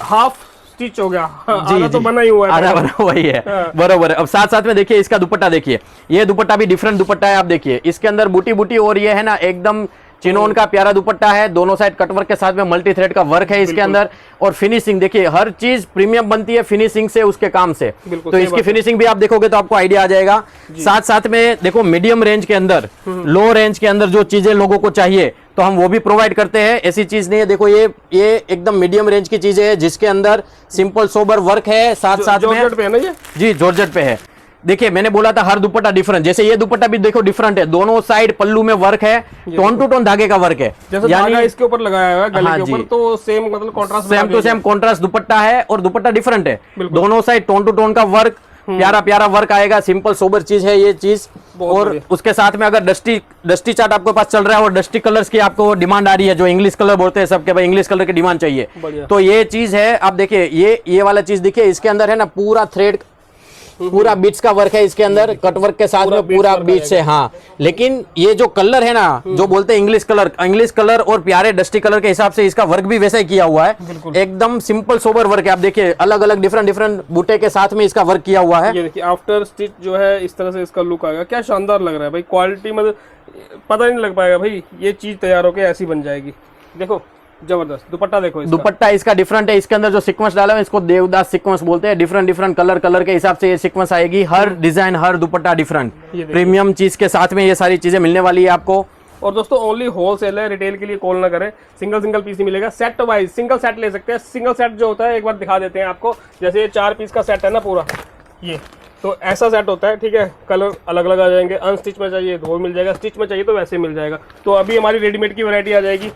S2: हाफ स्टिच हो गया, आधा तो बना ही हुआ है,
S1: आधा बना हुआ ही है, बरोबर है। अब साथ साथ में देखिए इसका दुपट्टा देखिए, ये दुपट्टा भी डिफरेंट दुपट्टा है। आप देखिए इसके अंदर बूटी बूटी, और ये है ना एकदम चिनोन का प्यारा दुपट्टा है, दोनों साइड कटवर्क के साथ में मल्टी थ्रेड का वर्क है इसके अंदर। और फिनिशिंग देखिए, हर चीज प्रीमियम बनती है फिनिशिंग से, उसके काम से। तो इसकी फिनिशिंग भी आप देखोगे तो आपको आइडिया आ जाएगा। साथ साथ में देखो मीडियम रेंज के अंदर, लो रेंज के अंदर जो चीजें लोगों को चाहिए तो हम वो भी प्रोवाइड करते हैं, ऐसी चीज नहीं है। देखो ये एकदम मीडियम रेंज की चीजें है, जिसके अंदर सिंपल सोबर वर्क है, साथ साथ में
S2: जॉर्जेट पे है ना ये?
S1: जी जॉर्जेट पे है। देखिए मैंने बोला था हर दुपट्टा डिफरेंट, जैसे ये दुपट्टा भी देखो डिफरेंट है, दोनों साइड पल्लू में वर्क है, टोन टू टोन धागे का वर्क है,
S2: जैसे धागा इसके ऊपर लगाया हुआ है गले के ऊपर, तो सेम मतलब contrast,
S1: same to same contrast दुपट्टा है, और दुपट्टा डिफरेंट है, दोनों साइड टोन टू टोन का वर्क, प्यारा प्यारा वर्क आएगा, सिंपल सोबर चीज है ये चीज। और उसके साथ में अगर डस्टी चार्ट आपके पास चल रहा है और डस्टी कलर्स की आपको डिमांड आ रही है, जो इंग्लिश कलर बोलते हैं सबके भाई, इंग्लिश कलर की डिमांड चाहिए, तो ये चीज है। आप देखिए ये वाला चीज देखिए, इसके अंदर है ना पूरा थ्रेड, पूरा बीट्स का वर्क है इसके अंदर, कटवर्क के साथ में पूरा बीट्स है। हाँ, लेकिन ये जो कलर है ना, जो बोलते हैं इंग्लिश कलर और प्यारे डस्टी कलर के हिसाब से इसका वर्क भी वैसा ही किया हुआ है, एकदम सिंपल सोबर वर्क है। आप देखिए अलग अलग डिफरेंट बूटे के साथ में इसका वर्क किया हुआ है।
S2: ये देखिए आफ्टर स्टिच जो है इस तरह से इसका लुक आएगा, क्या शानदार लग रहा है भाई। क्वालिटी मतलब पता नहीं लग पाएगा भाई, ये चीज तैयार होकर ऐसी बन जाएगी। देखो जबरदस्त दुपट्टा, देखो
S1: दुपट्टा इसका डिफरेंट है, इसके अंदर जो सीक्वेंस डाला है इसको देवदास सीक्वेंस बोलते हैं, डिफरेंट कलर के हिसाब से ये सीक्वेंस आएगी, हर डिजाइन हर दुपट्टा डिफरेंट, प्रीमियम चीज के साथ में ये सारी चीजें मिलने वाली है आपको।
S2: और दोस्तों ओनली होलसेल है, रिटेल के लिए कॉल ना करें, सिंगल पीस ही मिलेगा, सेट वाइज सिंगल सेट ले सकते हैं। सिंगल सेट जो होता है एक बार दिखा देते हैं आपको, जैसे ये 4 पीस का सेट है ना पूरा, ये तो ऐसा सेट होता है, ठीक है, कलर अलग अलग आ जाएंगे, अनस्टिच में चाहिए तो मिल जाएगा, स्टिच में चाहिए तो वैसे मिल जाएगा। तो अभी हमारी रेडीमेड की वैरायटी आ जाएगी।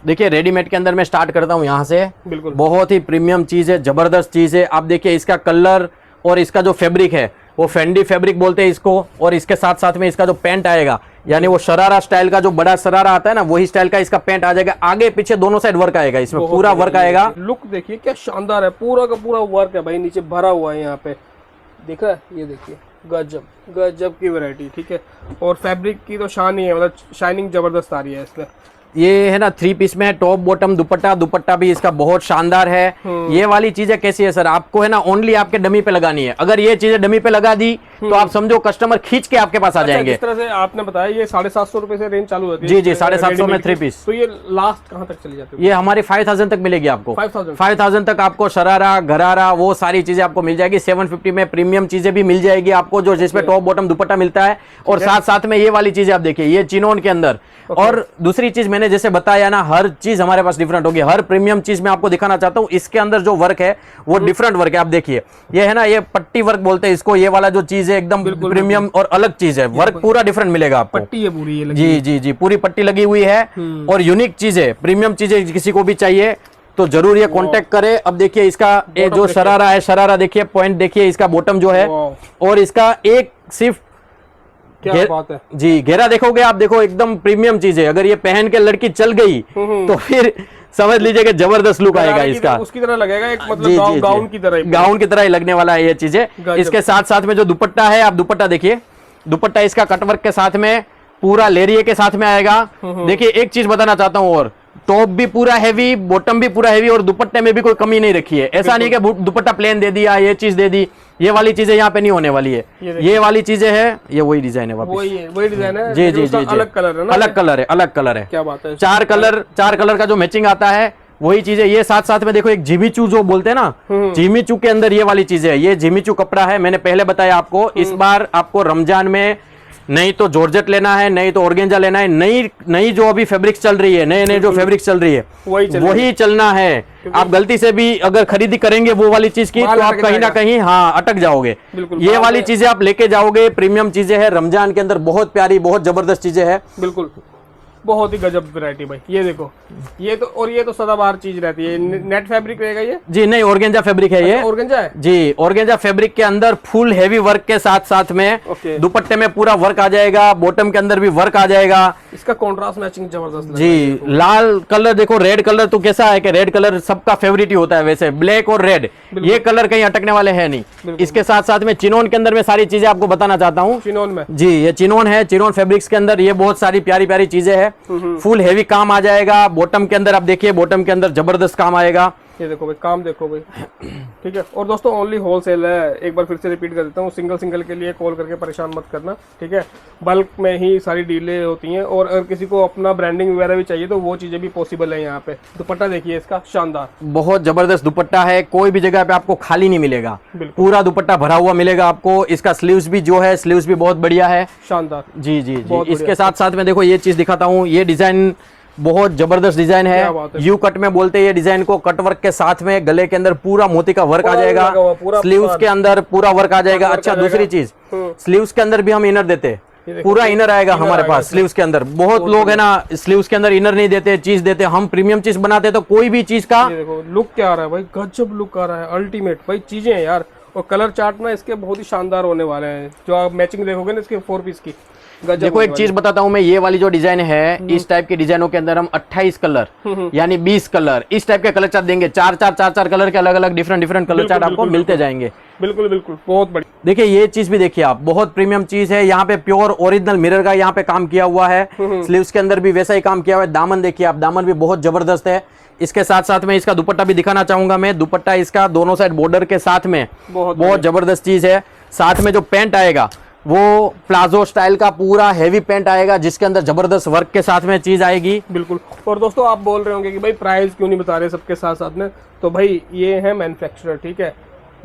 S1: देखिए रेडीमेड के अंदर मैं स्टार्ट करता हूँ यहाँ से,
S2: बिल्कुल
S1: बहुत ही प्रीमियम चीज है, जबरदस्त चीज है। आप देखिए इसका कलर और इसका जो फैब्रिक है वो फेंडी फैब्रिक बोलते हैं इसको, और इसके साथ साथ में इसका जो पैंट आएगा, यानी वो शरारा स्टाइल का जो बड़ा शरारा आता है ना, वही स्टाइल का इसका पैंट आ जाएगा, आगे पीछे दोनों साइड वर्क आएगा, इसमें पूरा वर्क आएगा।
S2: लुक देखिए क्या शानदार है, पूरा का पूरा वर्क है भाई, नीचे भरा हुआ है यहाँ पे, दिख रहा है, ये देखिए गजब की वैरायटी, ठीक है। और फैब्रिक की तो शान ही है, मतलब शाइनिंग जबरदस्त आ रही है इसमें।
S1: ये है ना 3 पीस में टॉप बॉटम दुपट्टा भी इसका बहुत शानदार है। ये वाली चीजें कैसी है सर, आपको है ना ओनली आपके डमी पे लगानी है, अगर ये चीजें डमी पे लगा दी तो आप समझो कस्टमर खींच के आपके पास आ जाएंगे।
S2: जिस तरह से आपने बताया ये 750 रुपए से रेंज चालू होती है।
S1: जी 750 में 3 पीस।
S2: तो ये लास्ट कहाँ तक चली जाती है?
S1: ये हमारी 5000 तक मिलेगी आपको, 5000 तक आपको शरारा गरारा वो सारी चीजें आपको मिल जाएगी। 750 में प्रीमियम चीजें भी मिल जाएगी आपको, जो जिसमें टॉप बॉटम दुपट्टा मिलता है, और साथ में ये वाली चीजें आप देखिए, ये चिनोन के अंदर। और दूसरी चीज मैंने जैसे बताया ना, हर चीज हमारे पास डिफरेंट होगी, हर प्रीमियम चीज मैं आपको दिखाना चाहता हूँ। इसके अंदर जो वर्क है वो डिफरेंट वर्क है, आप देखिए ये है ना, ये पट्टी वर्क बोलते हैं इसको, ये वाला जो चीज है एकदम प्रीमियम और अलग चीज है, वर्क पूरा डिफरेंट मिलेगा आपको।
S2: पट्टी है पूरी ये लगी।
S1: जी पूरी पट्टी लगी हुई है, और यूनिक चीज है, प्रीमियम चीजें किसी को भी चाहिए तो जरूर ये कांटेक्ट करे। अब देखिए इसका जो शरारा है, शरारा देखिए, पॉइंट देखिए इसका बॉटम जो है, और इसका एक सिर्फ
S2: क्या बात है
S1: जी, घेरा देखोगे आप, देखो एकदम प्रीमियम चीज है। अगर ये पहन के लड़की चल गई तो फिर समझ लीजिए कि जबरदस्त लुक आएगा इसका,
S2: उसकी तरह लगेगा, एक मतलब गाउन
S1: की तरह ही लगने वाला है ये चीजें। इसके साथ में जो दुपट्टा है, आप दुपट्टा देखिए, दुपट्टा इसका कटवर्क के साथ में पूरा लेरिये के साथ में आएगा। देखिए एक चीज बताना चाहता हूँ, और टॉप भी पूरा हैवी, बॉटम भी पूरा हैवी, और दुपट्टे में भी कोई कमी नहीं रखी है। ऐसा नहीं कि दुपट्टा प्लेन दे दिया, ये चीज दे दी, ये वाली चीजें यहाँ पे नहीं होने वाली है। ये वाली चीजें है, ये वही डिजाइन है, वापस
S2: वही डिजाइन है।
S1: जी
S2: अलग कलर है ना,
S1: अलग कलर है।
S2: क्या बात है,
S1: 4 कलर का जो मैचिंग आता है वही चीज है। ये साथ में देखो एक जिमीचू जो बोलते हैं ना, जिमीचू के अंदर ये वाली चीज है, ये जिमीचू कपड़ा है, मैंने पहले बताया आपको। इस बार आपको रमजान में नहीं तो जॉर्जेट लेना है, नहीं तो ऑर्गेंजा लेना है, नई नई जो अभी फैब्रिक्स चल रही है, नए नए जो फैब्रिक्स चल रही है वही चलना है। आप गलती से भी अगर खरीदी करेंगे वो वाली चीज की, तो आप कहीं ना कहीं हाँ अटक जाओगे। ये वाली चीजें आप लेके जाओगे, प्रीमियम चीजें हैं, रमजान के अंदर बहुत प्यारी बहुत जबरदस्त चीजें हैं।
S2: बिल्कुल बहुत ही गजब वैरायटी भाई। ये देखो, ये तो सदाबहार चीज रहती है। नेट फैब्रिक रहेगा ये
S1: जी? नहीं, ऑर्गेंजा फैब्रिक है ये।
S2: ऑर्गेंजा है
S1: जी, ऑर्गेंजा फैब्रिक के अंदर फुल हेवी वर्क के साथ साथ में दुपट्टे में पूरा वर्क आ जाएगा, बॉटम के अंदर भी वर्क आ जाएगा।
S2: इसका कॉन्ट्रास्ट मैचिंग जबरदस्त
S1: जी। लाल कलर देखो, रेड कलर तो कैसा है कि रेड कलर सबका फेवरेट ही होता है वैसे, ब्लैक और रेड ये कलर कहीं अटकने वाले हैं नहीं। इसके साथ साथ में चिनोन के अंदर मैं सारी चीजें आपको बताना चाहता हूँ।
S2: चिनोन में
S1: जी, ये चिनोन है, चिनोन फैब्रिक्स के अंदर ये बहुत सारी प्यारी प्यारी चीजें हैं। फुल हेवी काम आ जाएगा। बॉटम के अंदर आप देखिए, बॉटम के अंदर जबरदस्त काम आएगा।
S2: ये देखो भाई, काम देखो भाई, ठीक है। और दोस्तों ओनली होलसेल है, एक बार फिर से रिपीट कर देता हूँ, सिंगल सिंगल के लिए कॉल करके परेशान मत करना, ठीक है। बल्क में ही सारी डीलें होती हैं, और अगर किसी को अपना ब्रांडिंग वगैरह भी चाहिए तो वो चीजें भी पॉसिबल है यहाँ पे। दुपट्टा देखिए इसका, शानदार,
S1: बहुत जबरदस्त दुपट्टा है, कोई भी जगह पे आपको खाली नहीं मिलेगा, पूरा दुपट्टा भरा हुआ मिलेगा आपको। इसका स्लीव्स भी जो है, स्लीव्स भी बहुत बढ़िया है,
S2: शानदार।
S1: जी जी जी। इसके साथ साथ में देखो ये चीज दिखाता हूँ, ये डिजाइन बहुत जबरदस्त डिजाइन है। यू कट में बोलते हैं ये डिजाइन को। कट वर्क के साथ में गले के अंदर पूरा मोती का वर्क आ जाएगा, स्लीव्स के अंदर पूरा वर्क आ जाएगा। अच्छा, दूसरी चीज, स्लीव्स के अंदर भी हम इनर देते हैं, पूरा इनर आएगा हमारे पास स्लीव्स के अंदर। बहुत लोग है ना स्लीव्स के अंदर इनर नहीं देते, चीज देते, हम प्रीमियम चीज बनाते हैं, तो कोई भी चीज का
S2: देखो लुक क्या आ रहा है भाई, गजब लुक आ रहा है, अल्टीमेट भाई चीजें हैं यार। और कलर चार्ट ना इसके बहुत ही शानदार होने वाले हैं, जो आप मैचिंग देखोगे ना इसके 4 पीस की।
S1: देखो एक चीज बताता हूँ मैं, ये वाली जो डिजाइन है, इस टाइप की डिजाइनों के अंदर हम 28 कलर यानी 20 कलर इस टाइप के कलर चार्ट देंगे। चार कलर के अलग अलग डिफरेंट कलर चार्ट आपको मिलते जाएंगे।
S2: बिल्कुल बिल्कुल, बहुत बढ़िया।
S1: देखिए ये चीज भी देखिए आप, बहुत प्रीमियम चीज है। यहाँ पे प्योर ओरिजिनल मिरर का यहाँ पे काम किया हुआ है, स्लीव्स के अंदर भी वैसा ही काम किया हुआ है। दामन देखिए आप, दामन भी बहुत जबरदस्त है। इसके साथ साथ में इसका दुपट्टा भी दिखाना चाहूंगा मैं। दुपट्टा इसका दोनों साइड बॉर्डर के साथ में बहुत जबरदस्त चीज है। साथ में जो पैंट आएगा वो प्लाजो स्टाइल का पूरा हेवी पैंट आएगा, जिसके अंदर जबरदस्त वर्क के साथ में चीज आएगी।
S2: बिल्कुल। और दोस्तों आप बोल रहे होंगे कि भाई प्राइस क्यों नहीं बता रहे सबके साथ साथ में, तो भाई ये है मैन्युफैक्चरर, ठीक है।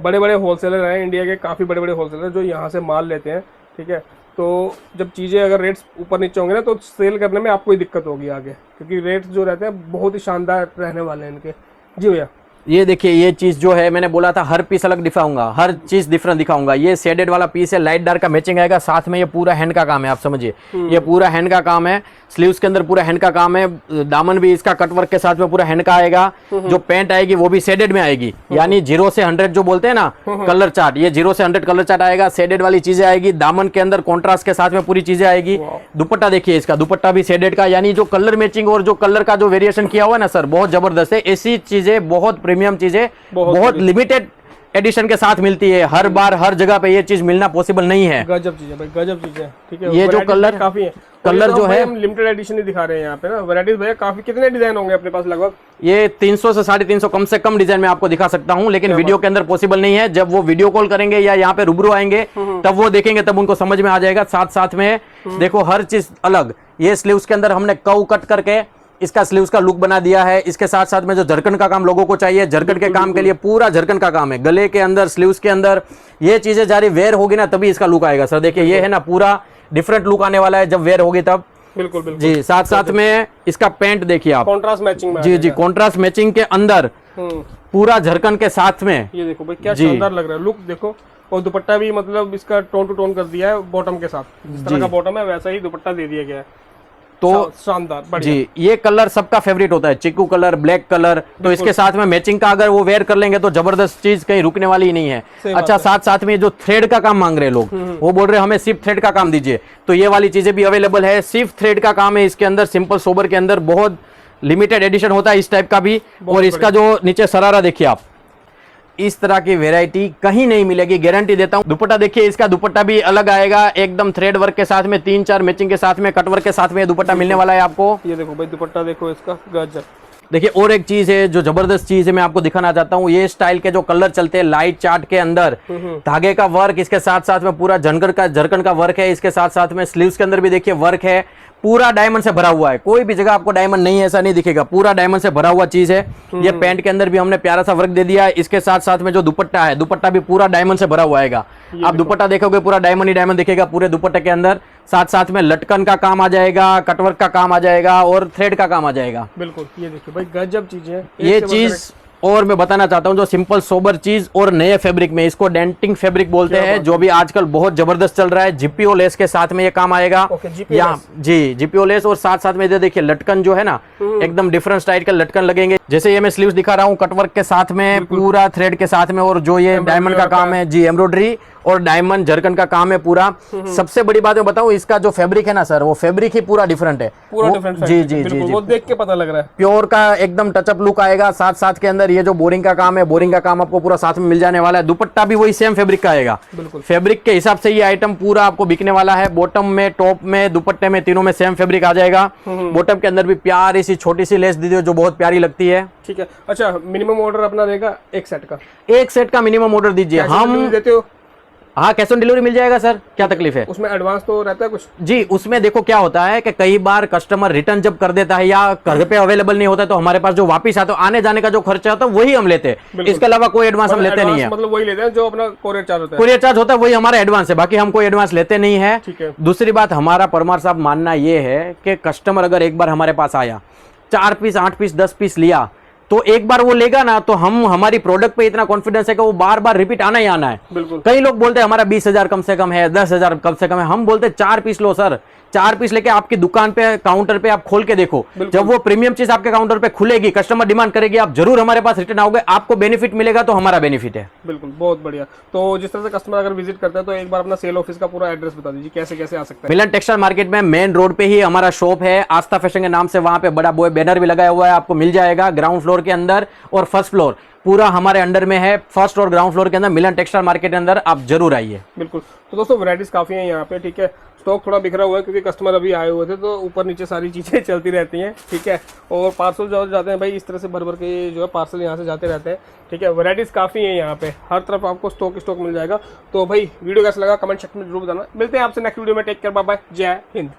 S2: बड़े बड़े होलसेलर हैं इंडिया के, काफ़ी बड़े बड़े होलसेलर जो यहाँ से माल लेते हैं, ठीक है। तो जब चीज़ें अगर रेट्स ऊपर नीचे होंगे ना, तो सेल करने में आपको ही दिक्कत होगी आगे, क्योंकि रेट्स जो रहते हैं बहुत ही शानदार रहने वाले हैं इनके। जी भैया,
S1: ये देखिए ये चीज जो है, मैंने बोला था हर पीस अलग दिखाऊंगा, हर चीज डिफरेंट दिखाऊंगा। ये शेडेड वाला पीस है, लाइट डार्क का मैचिंग आएगा। साथ में ये पूरा हैंड का काम है, आप समझिए ये पूरा हैंड का काम है। स्लीव्स के अंदर पूरा हैंड का काम है। दामन भी इसका कटवर्क के साथ में पूरा हैंड का आएगा। जो पैंट आएगी वो भी शेडेड में आएगी, यानी 0 से 100 जो बोलते हैं ना कलर चार्ट, ये 0 से 100 कलर चार्ट आएगा। शेडेड वाली चीजें आएगी। दामन के अंदर कॉन्ट्रास्ट के साथ में पूरी चीजें आएगी। दुपट्टा देखिए इसका, दुपट्टा भी शेडेड का, यानी जो कलर मैचिंग और जो कलर का जो वेरिएशन किया हुआ है ना सर, बहुत जबरदस्त है। ऐसी चीजें, बहुत प्रीमियम चीजें, बहुत लिमिटेड एडिशन के साथ मिलती है। हर बार हर जगह पे ये चीज मिलना पॉसिबल नहीं है।
S2: गजब चीज है भाई, गजब चीज है, ठीक है।
S1: ये जो कलर
S2: काफी है,
S1: कलर जो है
S2: हम लिमिटेड एडिशन ही दिखा रहे हैं यहाँ पे ना। वैरायटीज भैया काफी, कितने डिजाइन होंगे अपने पास लगभग?
S1: ये 300 से 350 कम से कम डिजाइन में आपको दिखा सकता हूँ, लेकिन वीडियो के अंदर पॉसिबल नहीं है। जब वो वीडियो कॉल करेंगे या यहाँ पे रूबरू आएंगे तब वो देखेंगे, तब उनको समझ में आ जाएगा। साथ साथ में देखो हर चीज अलग। ये स्लीव्स के अंदर हमने कव कट करके इसका स्लीव्स का लुक बना दिया है। इसके साथ साथ में जो झरकन का काम लोगों को चाहिए, झरकन के काम के लिए पूरा झरकन का काम है। गले के अंदर, स्लीव्स के अंदर ये चीजें जारी वेयर होगी ना तभी इसका लुक आएगा सर। देखिए ये है ना, पूरा डिफरेंट लुक आने वाला है जब वेयर होगी तब।
S2: बिल्कुल बिल्कुल
S1: जी। साथ साथ में इसका पैंट देखिए आप,
S2: कॉन्ट्रास्ट मैचिंग में।
S1: जी जी, कॉन्ट्रास्ट मैचिंग के अंदर पूरा झरकन के साथ में।
S2: ये देखो भाई क्या शानदार लग रहा है, लुक देखो। और दुपट्टा भी मतलब इसका टोन टू टोन कर दिया है बॉटम के साथ, जिस तरह का बॉटम है वैसा ही दुपट्टा दे दिया गया है।
S1: तो
S2: शानदार
S1: जी, ये कलर सबका फेवरेट होता है, चिकू कलर, ब्लैक कलर। तो इसके साथ में मैचिंग का अगर वो वेयर कर लेंगे तो जबरदस्त चीज, कहीं रुकने वाली ही नहीं है। अच्छा, साथ साथ में जो थ्रेड का काम मांग रहे हैं लोग, वो बोल रहे हैं हमें सिर्फ थ्रेड का काम दीजिए, तो ये वाली चीजें भी अवेलेबल है। सिर्फ थ्रेड का काम है इसके अंदर, सिंपल सोबर के अंदर। बहुत लिमिटेड एडिशन होता है इस टाइप का भी। और इसका जो नीचे सरारा देखिए आप, इस तरह की वैरायटी कहीं नहीं मिलेगी, गारंटी देता हूं। दुपट्टा देखिए इसका, दुपट्टा भी अलग आएगा एकदम थ्रेड वर्क के साथ में, 3-4 मैचिंग के साथ में, कट वर्क के साथ में दुपट्टा मिलने वाला है आपको।
S2: ये देखो भाई दुपट्टा देखो इसका, गजब।
S1: देखिए और एक चीज है जो जबरदस्त चीज है, मैं आपको दिखाना चाहता हूँ। ये स्टाइल के जो कलर चलते हैं लाइट चार्ट के अंदर, धागे का वर्क, इसके साथ साथ में पूरा झरकन का वर्क है। इसके साथ साथ में स्लीव्स के अंदर भी देखिए वर्क है, पूरा डायमंड से भरा हुआ है, कोई भी जगह आपको डायमंड नहीं है ऐसा नहीं दिखेगा, पूरा डायमंड से भरा हुआ चीज है। ये पैंट के अंदर भी हमने प्यारा सा वर्क दे दिया है। इसके साथ साथ में जो दुपट्टा है, दुपट्टा भी पूरा डायमंड से भरा हुआ आएगा। आप दुपट्टा देखोगे पूरा डायमंड ही डायमंड दिखेगा पूरे दुपट्टे के अंदर। साथ साथ में लटकन का काम आ जाएगा, कटवर्क का काम आ जाएगा और थ्रेड का काम आ जाएगा।
S2: बिल्कुल, ये देखिए भाई गजब चीजें हैं
S1: ये चीज और मैं बताना चाहता हूँ जो सिंपल सोबर चीज और नए फैब्रिक में, इसको डेंटिंग फैब्रिक बोलते हैं, जो भी आजकल बहुत जबरदस्त चल रहा है। जीपीओ लेस के साथ में ये काम आएगा। यहाँ जी जीपीओ लेस और साथ साथ में इधर देखिए लटकन जो है ना एकदम डिफरेंट स्टाइल के लटकन लगेंगे। जैसे ये मैं स्लीव्स दिखा रहा हूँ कटवर्क के साथ में, पूरा थ्रेड के साथ में, और जो ये डायमंड का काम है जी, एम्ब्रॉयडरी और डायमंड झरकन का काम है पूरा। सबसे बड़ी बात मैं बताऊं, इसका जो फैब्रिक है ना सर, वो फैब्रिक ही पूरा डिफरेंट है,
S2: पूरा डिफरेंट।
S1: जी जी जी,
S2: वो देख के पता लग रहा है
S1: प्योर का एकदम टचअप लुक आएगा। साथ साथ के अंदर ये जो बोरिंग का काम है, बोरिंग का काम आपको पूरा साथ में मिल जाने वाला है। दुपट्टा भी वही सेम फैब्रिक का आएगा। फैब्रिक के हिसाब से ये आइटम पूरा आपको बिकने वाला है। बॉटम में, टॉप में, दुपट्टे में, तीनों में सेम फैब्रिक आ जाएगा। बॉटम के अंदर भी प्यारी सी छोटी सी लेस दी जो बहुत प्यारी लगती है।
S2: ठीक है। अच्छा, मिनिमम ऑर्डर अपना रहेगा एक सेट का,
S1: एक सेट का मिनिमम ऑर्डर दीजिए। हम
S2: देते हो?
S1: हाँ, कैश ऑन डिलीवरी मिल जाएगा सर, क्या तकलीफ है?
S2: उसमें एडवांस तो रहता है कुछ? जी,
S1: उसमें देखो क्या होता है कि कई बार कस्टमर रिटर्न जब कर देता है या घर पे अवेलेबल नहीं होता है, तो हमारे पास जो वापस आता है, आने जाने का जो खर्चा होता है वही हम लेते हैं। इसके अलावा कोई एडवांस हम लेते नहीं है।
S2: मतलब वही लेते हैं जो अपना कोरियर चार्ज होता है।
S1: कोरियर चार्ज होता है वही हमारा एडवांस है, बाकी हम कोई एडवांस लेते नहीं है। दूसरी बात, हमारा परमार साहब मानना ये है कि कस्टमर अगर एक बार हमारे पास आया, 4 पीस, 8 पीस, 10 पीस लिया, तो एक बार वो लेगा ना, तो हम हमारी प्रोडक्ट पे इतना कॉन्फिडेंस है कि वो बार बार रिपीट आना ही आना है। कई लोग बोलते हैं हमारा 20,000 कम से कम है, 10,000 कम से कम है। हम बोलते हैं 4 पीस लो सर, 4 पीस लेके आपकी दुकान पे, काउंटर पे आप खोल के देखो। जब वो प्रीमियम चीज आपके काउंटर पे खुलेगी, कस्टमर डिमांड करेगी, आप जरूर हमारे पास रिटर्न आओगे, आपको बेनिफिट मिलेगा तो हमारा बेनिफिट है।
S2: बिल्कुल, बहुत बढ़िया। तो जिस तरह से कस्टमर अगर विजिट करता है, तो एक बार अपना सेल ऑफिस का पूरा एड्रेस बता दीजिए, कैसे कैसे आ सकता है?
S1: मिलन टेक्सटाइल मार्केट में मेन रोड पे ही हमारा शॉप है, आस्था फैशन के नाम से। वहां पे बड़ा बैनर भी लगाया हुआ है, आपको मिल जाएगा। ग्राउंड फ्लोर के अंदर और फर्स्ट फ्लोर पूरा हमारे अंडर में है। फर्स्ट और ग्राउंड फ्लोर के अंदर मिलन टेक्सटाइल मार्केट के अंदर आप जरूर आइए।
S2: बिल्कुल। तो दोस्तों वैरायटीज काफी हैं यहाँ पे, ठीक है। स्टॉक थोड़ा बिखरा हुआ है क्योंकि कस्टमर अभी आए हुए थे, तो ऊपर नीचे सारी चीजें चलती रहती हैं, ठीक है। और पार्सल जो जाते हैं भाई, इस तरह से भर भर के जो है पार्सल यहाँ से जाते रहते हैं, ठीक है। वैरायटीज काफी है यहाँ पे, हर तरफ आपको स्टॉक मिल जाएगा। तो भाई वीडियो कैसा लगा कमेंट सेक्शन में जरूर बताना। मिलते हैं आपसे नेक्स्ट वीडियो में। टेक केयर, बाय बाय, जय हिंद।